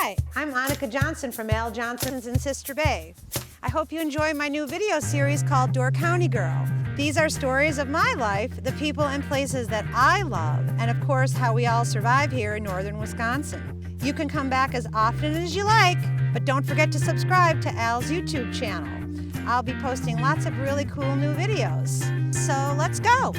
Hi, I'm Annika Johnson from Al Johnson's in Sister Bay. I hope you enjoy my new video series called Door County Girl. These are stories of my life, the people and places that I love, and of course how we all survive here in northern Wisconsin. You can come back as often as you like, but don't forget to subscribe to Al's YouTube channel. I'll be posting lots of really cool new videos. So let's go.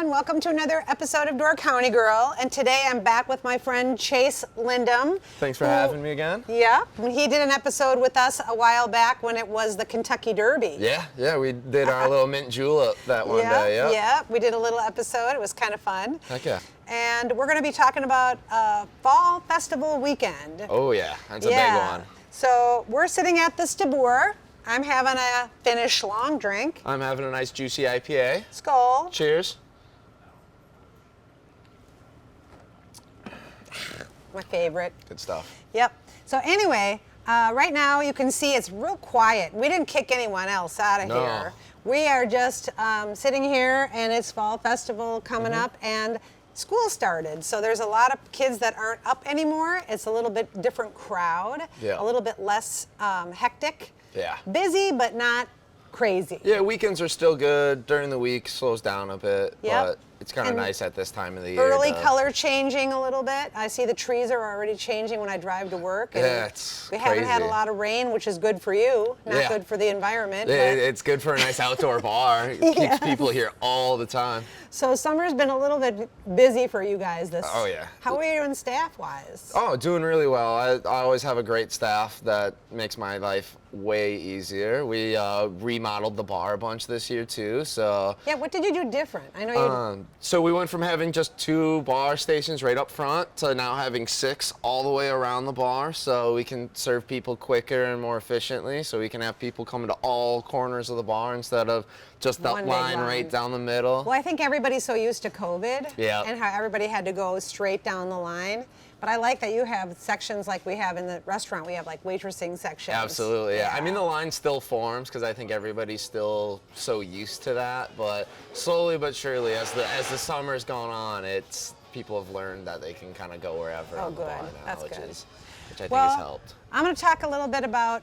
Welcome to another episode of Door County Girl, and today I'm back with my friend Chase Lindem. Thanks for having me again. Yeah, he did an episode with us a while back when it was the Kentucky Derby. Yeah, we did our little mint julep that one day. Yeah, we did a little episode. It was kind of fun. Heck yeah. And we're going to be talking about Fall Festival weekend. Oh yeah, that's a big one. So we're sitting at the Stabbur. I'm having a Finnish long drink. I'm having a nice juicy IPA. Skål. Cheers. My favorite. Good stuff. Yep. So anyway, right now you can see it's real quiet. We didn't kick anyone else out of here. We are just sitting here, and it's Fall Festival coming up, and school started. So there's a lot of kids that aren't up anymore. It's a little bit different crowd, a little bit less hectic. Yeah. Busy, but not crazy. Yeah, weekends are still good. During the week, slows down a bit, but it's kind of nice at this time of the year. Early color changing a little bit. I see the trees are already changing when I drive to work. And yeah, it's we haven't had a lot of rain, which is good for you, not good for the environment. It's good for a nice outdoor bar. It keeps people here all the time. So summer's been a little bit busy for you guys this. Oh yeah. How are you doing staff-wise? Oh, doing really well. I always have a great staff that makes my life way easier. We remodeled the bar a bunch this year too, so. Yeah, what did you do different? I know you. So we went from having just 2 bar stations right up front to now having 6 all the way around the bar, so we can serve people quicker and more efficiently. So we can have people coming to all corners of the bar instead of just that line right down the middle. Well, I think everybody's so used to COVID and how everybody had to go straight down the line. But I like that you have sections like we have in the restaurant. We have like waitressing sections. Absolutely, yeah. I mean, the line still forms because I think everybody's still so used to that. But slowly but surely, as the summer's gone on, people have learned that they can kind of go wherever on the bar now, That's which good. I think has helped. I'm going to talk a little bit about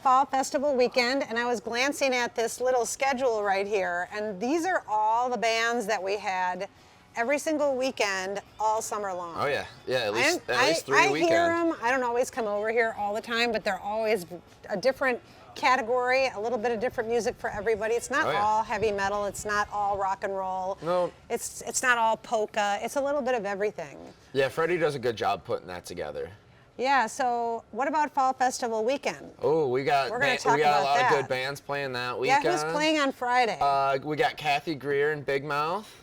Fall Festival weekend, and I was glancing at this little schedule right here, and these are all the bands that we had every single weekend all summer long. Oh yeah, at least 3 weekends. I hear them. I don't always come over here all the time, but they're always a different category, a little bit of different music for everybody. It's not all heavy metal. It's not all rock and roll. No. It's not all polka. It's a little bit of everything. Yeah, Freddie does a good job putting that together. Yeah, so what about Fall Festival weekend? Oh, we got a lot of good bands playing that weekend. Yeah, who's playing on Friday? We got Kathy Greer and Big Mouth.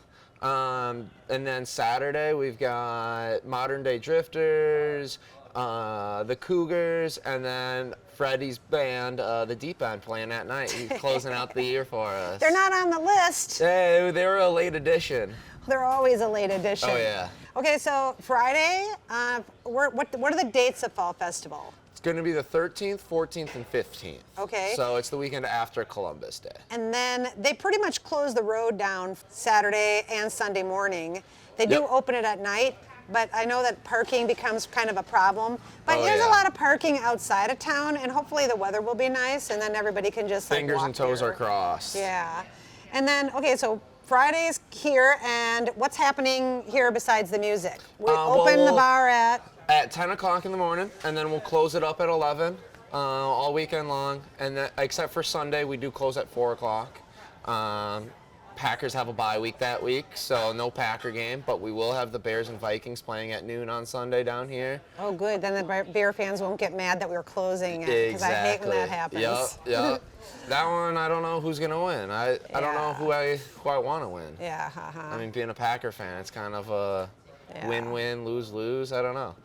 And then Saturday we've got Modern Day Drifters, the Cougars, and then Freddie's band, the Deep End, playing at night. He's closing out the year for us. They're not on the list. They were a late addition. They're always a late addition. Oh yeah. Okay, so Friday, what are the dates of Fall Festival? It's going to be the 13th, 14th, and 15th. Okay. So it's the weekend after Columbus Day. And then they pretty much close the road down Saturday and Sunday morning. They do open it at night, but I know that parking becomes kind of a problem. But there's a lot of parking outside of town, and hopefully the weather will be nice, and then everybody can just Fingers walk and toes here. are crossed. Yeah. And then, okay, so Friday's here, and what's happening here besides the music? We open the bar at 10 o'clock in the morning, and then we'll close it up at 11 all weekend long. And then, except for Sunday, we do close at 4 o'clock. Packers have a bye week that week, so no Packer game, but we will have the Bears and Vikings playing at noon on Sunday down here. Oh, good. Then the Bear fans won't get mad that we were closing, because I hate when that happens. Yep. That one, I don't know who's going to win. I don't know who I want to win. Yeah. I mean, being a Packer fan, it's kind of a win-win, lose-lose. I don't know.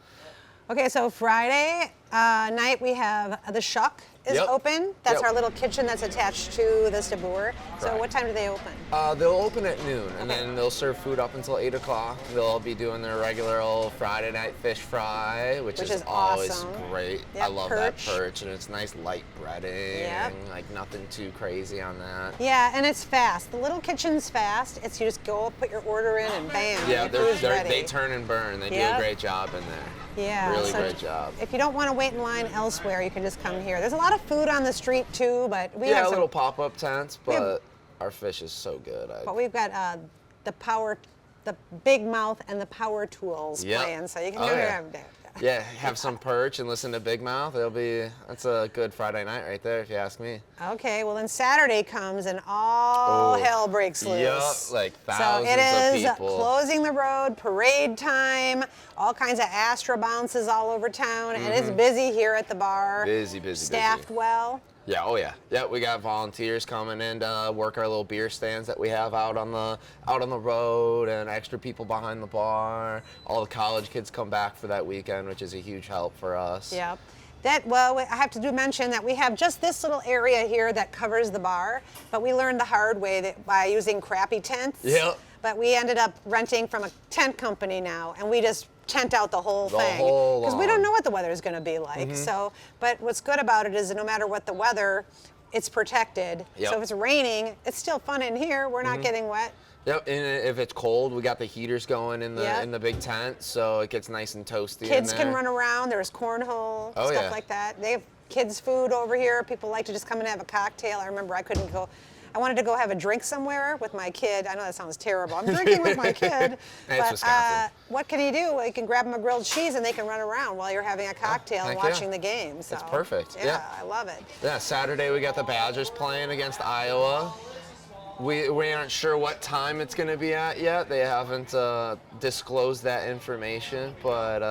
Okay, so Friday night we have the Shuck is Yep. open. That's Yep. our little kitchen that's attached to the Stabbur. So Correct. what time do they open? They'll open at noon, and Okay. then they'll serve food up until 8 o'clock. They'll be doing their regular old Friday night fish fry, which is always awesome. great. Yep, I love that perch. perch, and it's nice light breading, Yep. like nothing too crazy on that. Yeah, and it's fast. The little kitchen's fast. It's you just go, put your order in, and bam, Yeah, your food's ready. they turn and burn. They do Yep. a great job in there. Yeah, Really so great job. If you don't want to wait in line elsewhere, you can just come here. There's a lot of food on the street too, but we Yeah, have some, little pop-up tents, have- but our fish is so good. but we've got the Big Mouth and the Power Tools Yep. playing, so you can Oh, go yeah. here. Yeah, have some perch and listen to Big Mouth. That's a good Friday night right there, if you ask me. Okay, well then Saturday comes and all Oh, hell breaks loose. Yup, like So thousands it is of people. closing the road, parade time, all kinds of Astra bounces all over town, and it's busy here at the bar. Busy, busy, Staffed busy. well. Yeah, oh yeah. Yeah, we got volunteers coming in to work our little beer stands that we have out on the road, and extra people behind the bar. All the college kids come back for that weekend, which is a huge help for us. Yep. I have to mention that we have just this little area here that covers the bar, but we learned the hard way that by using crappy tents. Yep. But we ended up renting from a tent company now, and we just tent out the whole The thing. whole Because we lawn. don't know what the weather is going to be like. So, but what's good about it is that no matter what the weather, it's protected. Yep. So if it's raining, it's still fun in here. We're not getting wet. Yep, and if it's cold, we got the heaters going in the Yep. in the big tent, so it gets nice and toasty. Kids in can there. run around. There's cornhole, Oh, stuff yeah. like that. They have kids' food over here. People like to just come and have a cocktail. I remember I couldn't go. I wanted to go have a drink somewhere with my kid. I know that sounds terrible. I'm drinking with my kid. It's Wisconsin. What can you do? Well, you can grab them a grilled cheese and they can run around while you're having a cocktail and heck yeah. watching the game. So, It's perfect, yeah. I love it. Yeah, Saturday we got the Badgers playing against Iowa. We aren't sure what time it's going to be at yet. They haven't disclosed that information, but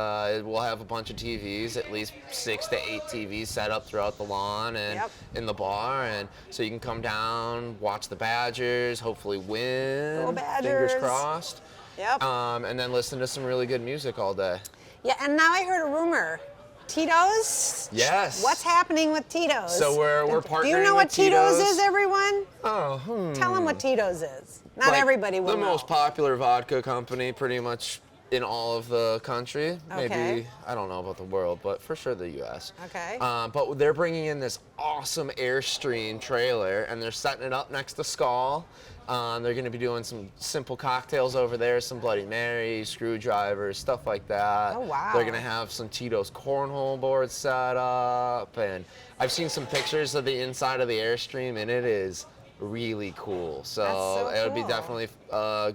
we'll have a bunch of TVs, at least 6 to 8 TVs set up throughout the lawn and Yep. in the bar, and so you can come down, watch the Badgers, hopefully win. Go Badgers. Fingers crossed. Yep. And then listen to some really good music all day. Yeah, and now I heard a rumor. Tito's? Yes. What's happening with Tito's? So we're partnering Do you know with what Tito's Tito's. is, everyone? Oh, Tell them what Tito's is. Not Like, everybody will the know. most popular vodka company pretty much in all of the country. Okay. Maybe, I don't know about the world, but for sure the U.S. Okay. But they're bringing in this awesome Airstream trailer, and they're setting it up next to Skull. They're going to be doing some simple cocktails over there, some Bloody Marys, screwdrivers, stuff like that. Oh, wow. They're going to have some Tito's cornhole boards set up, and I've seen some pictures of the inside of the Airstream, and it is really cool. So, That's so it would be cool. definitely a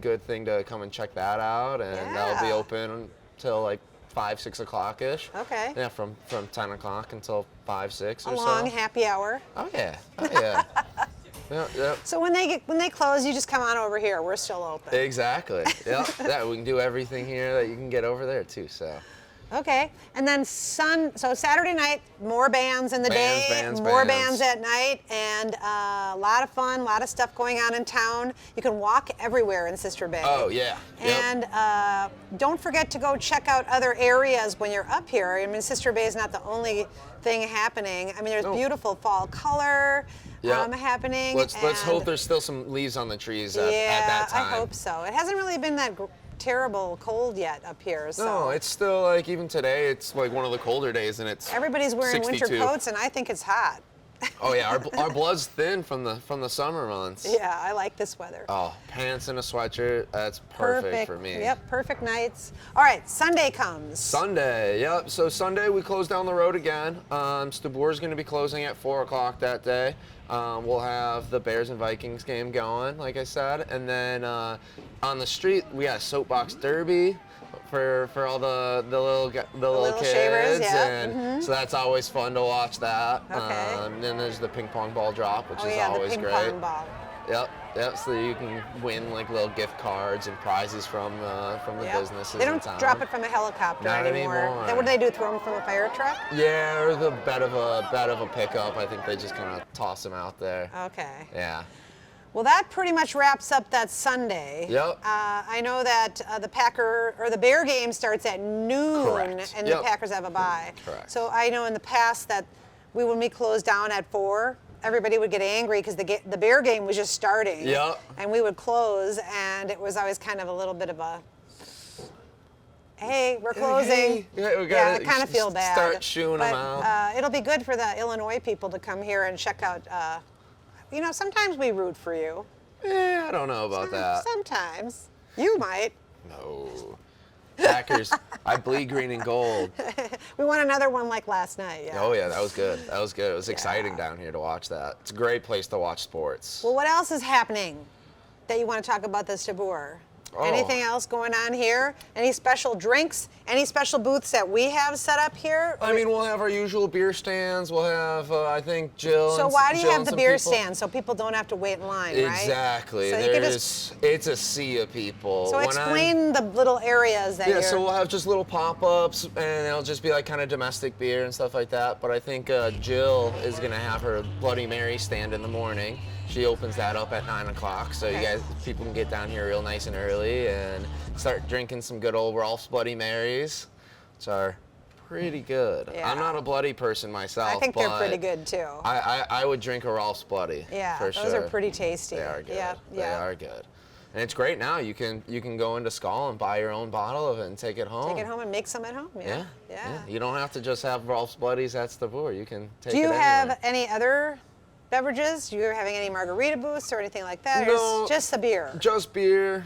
good thing to come and check that out, and that'll be Yeah. open till like 5, 6 o'clock ish. Okay. Yeah, from 10 o'clock until 5, 6 A or long so. happy hour. Oh yeah. Oh yeah. Yep. So when they close, you just come on over here. We're still open. Exactly. Yep. Yeah, we can do everything here that you can get over there too. So. Okay. And then so Saturday night, more bands in the day, Bands, more bands. bands at night, and a lot of fun, a lot of stuff going on in town. You can walk everywhere in Sister Bay. Oh yeah. Yep. And don't forget to go check out other areas when you're up here. I mean, Sister Bay is not the only thing happening. I mean, there's No. beautiful fall color Yep. happening. Let's hope and- there's still some leaves on the trees at yeah, that time. I hope so. It hasn't really been that terrible cold yet up here. So No, it's still like even today it's like one of the colder days and it's everybody's wearing 62. winter coats, and I think it's hot. Oh yeah, our blood's thin from the summer months. Yeah, I like this weather. Oh, pants and a sweatshirt, that's perfect for me. Yep, perfect nights. All right, Sunday comes. Sunday, yep. So Sunday we close down the road again. Stabbur's going to be closing at 4 o'clock that day. We'll have the Bears and Vikings game going, like I said, and then on the street we got a soapbox derby for all the little little kids, shavers, yeah. and so that's always fun to watch that. Okay. And then there's the ping pong ball drop, which Oh is yeah, the always ping great. pong ball. Yep. So you can win like little gift cards and prizes from the Yep. businesses They in don't town. drop it from a helicopter Not anymore. Then what do they do? Throw them from a fire truck? Yeah, or the bed of a pickup. I think they just kind of toss them out there. Okay. Yeah. Well, that pretty much wraps up that Sunday. Yep. I know that the Bear game starts at noon, Correct. and Yep. the Packers have a bye. Correct. So I know in the past that when we closed down at 4, everybody would get angry because the Bear game was just starting. Yep. And we would close, and it was always kind of a little bit of a, hey, we're closing. Hey, we gotta I kind of feel bad. Start shooing them out. It'll be good for the Illinois people to come here and check out. Sometimes we root for you. I don't know about that. Sometimes. You might. No. Packers, I bleed green and gold. We won another one like last night. Yeah. Oh, yeah, that was good. That was good. It was exciting down here to watch that. It's a great place to watch sports. Well, what else is happening that you want to talk about the Stabbur? Oh. Anything else going on here? Any special drinks? Any special booths that we have set up here? I mean, we'll have our usual beer stands. We'll have, I think, Jill. So and, why do you Jill have and the some beer people. stand so people don't have to wait in line, right? Exactly. So you could just, It's a sea of people. so explain the little areas that Yeah, you're... so we'll have just little pop-ups, and it'll just be like kind of domestic beer and stuff like that. But I think Jill is gonna have her Bloody Mary stand in the morning. She opens that up at 9 o'clock, so people can get down here real nice and early and start drinking some good old Ralph's Bloody Marys, which are pretty good. Yeah. I'm not a bloody person myself. I think they're but pretty good too. I would drink a Ralph's Bloody. Yeah, for those sure. are pretty tasty. They are good. Yeah, They yeah. are good. And it's great now. You can go into Skull and buy your own bottle of it and take it home. Take it home and make some at home. Yeah. Yeah. You don't have to just have Ralph's Bloodies at Stabbur. You can take it Do you anywhere. have any other beverages? Do you having any margarita booths or anything like that? Or No, is just the beer? Just beer.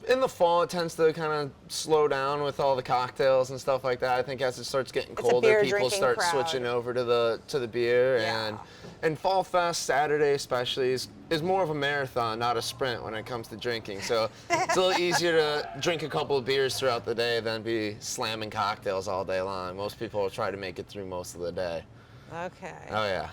In the fall, it tends to kind of slow down with all the cocktails and stuff like that. I think as it starts getting It's a colder, beer people drinking start crowd. switching over to the beer. Yeah. And Fall Fest Saturday especially is more of a marathon, not a sprint when it comes to drinking. So it's a little easier to drink a couple of beers throughout the day than be slamming cocktails all day long. Most people will try to make it through most of the day. Okay. Oh yeah.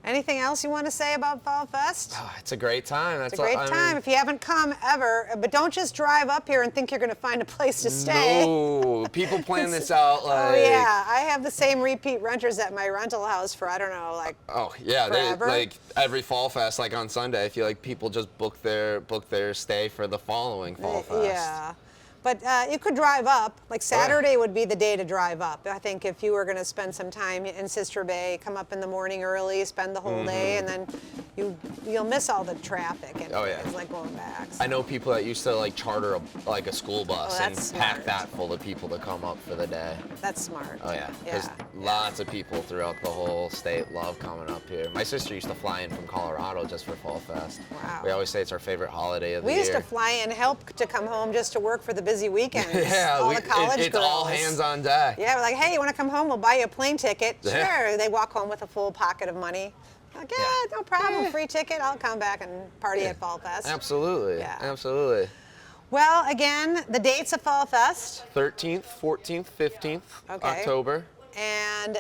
Anything else you want to say about Fall Fest? Oh, it's a great time. It's a great time if you haven't come ever. But don't just drive up here and think you're going to find a place to stay. No, people plan this out like. Oh yeah, I have the same repeat renters at my rental house for I don't know, like. Oh yeah, forever. like every Fall Fest, like on Sunday, I feel like people just book their stay for the following Fall Fest. Yeah. But you could drive up. Like Saturday would be the day to drive up. I think if you were going to spend some time in Sister Bay, come up in the morning early, spend the whole day, and then you'll miss all the traffic and it's like going back. So. I know people that used to like charter a school bus and that's pack smart. that full of people to come up for the day. That's smart. Oh yeah, because lots of people throughout the whole state love coming up here. My sister used to fly in from Colorado just for Fall Fest. Wow. We always say it's our favorite holiday of the We year. used to fly in, help to come home just to work for the busy weekends. Yeah, all the college it's girls. all hands on deck. Yeah, we're like, hey, you want to come home? We'll buy you a plane ticket. Yeah. Sure. They walk home with a full pocket of money. Like, yeah, no problem. Free ticket. I'll come back and party at Fall Fest. Absolutely. Yeah. Absolutely. Well, again, the dates of Fall Fest. 13th, 14th, 15th October. And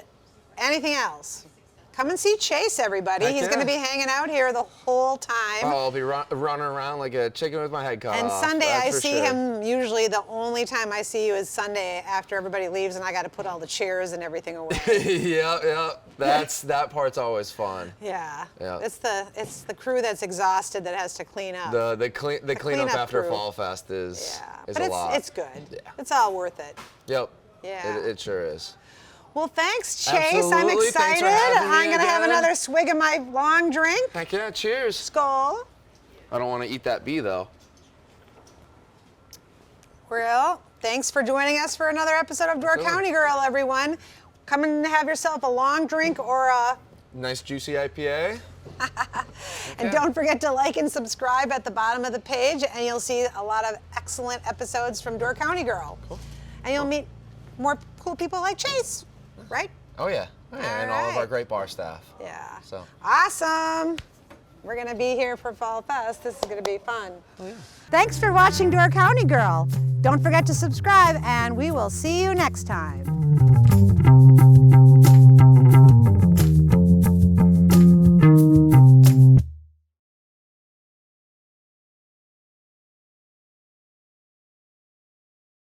anything else? Come and see Chase, everybody. Heck He's going to be hanging out here the whole time. Oh, I'll be running around like a chicken with my head cut And off. Sunday, that's I for see sure. him, usually the only time I see you is Sunday after everybody leaves and I got to put all the chairs and everything away. Yeah. That part's always fun. Yeah. Yeah. It's the crew that's exhausted that has to clean up. The cleanup cleanup after crew. Fall Fest is But a lot. it's good. Yeah. It's all worth it. Yep. Yeah. It sure is. Well, thanks, Chase. Absolutely. I'm Thanks excited. for having me I'm going to have again. another swig of my long drink. Heck yeah, cheers. Skull. I don't want to eat that bee though. Well, thanks for joining us for another episode of Door County Girl, everyone. Come and have yourself a long drink or a... Nice juicy IPA. And don't forget to like and subscribe at the bottom of the page, and you'll see a lot of excellent episodes from Door County Girl. Cool. And you'll meet more cool people like Chase, right? Oh yeah. And all of our great bar staff. Yeah. So. Awesome. We're going to be here for Fall Fest. This is going to be fun. Oh, yeah. Thanks for watching Door County Girl. Don't forget to subscribe, and we will see you next time.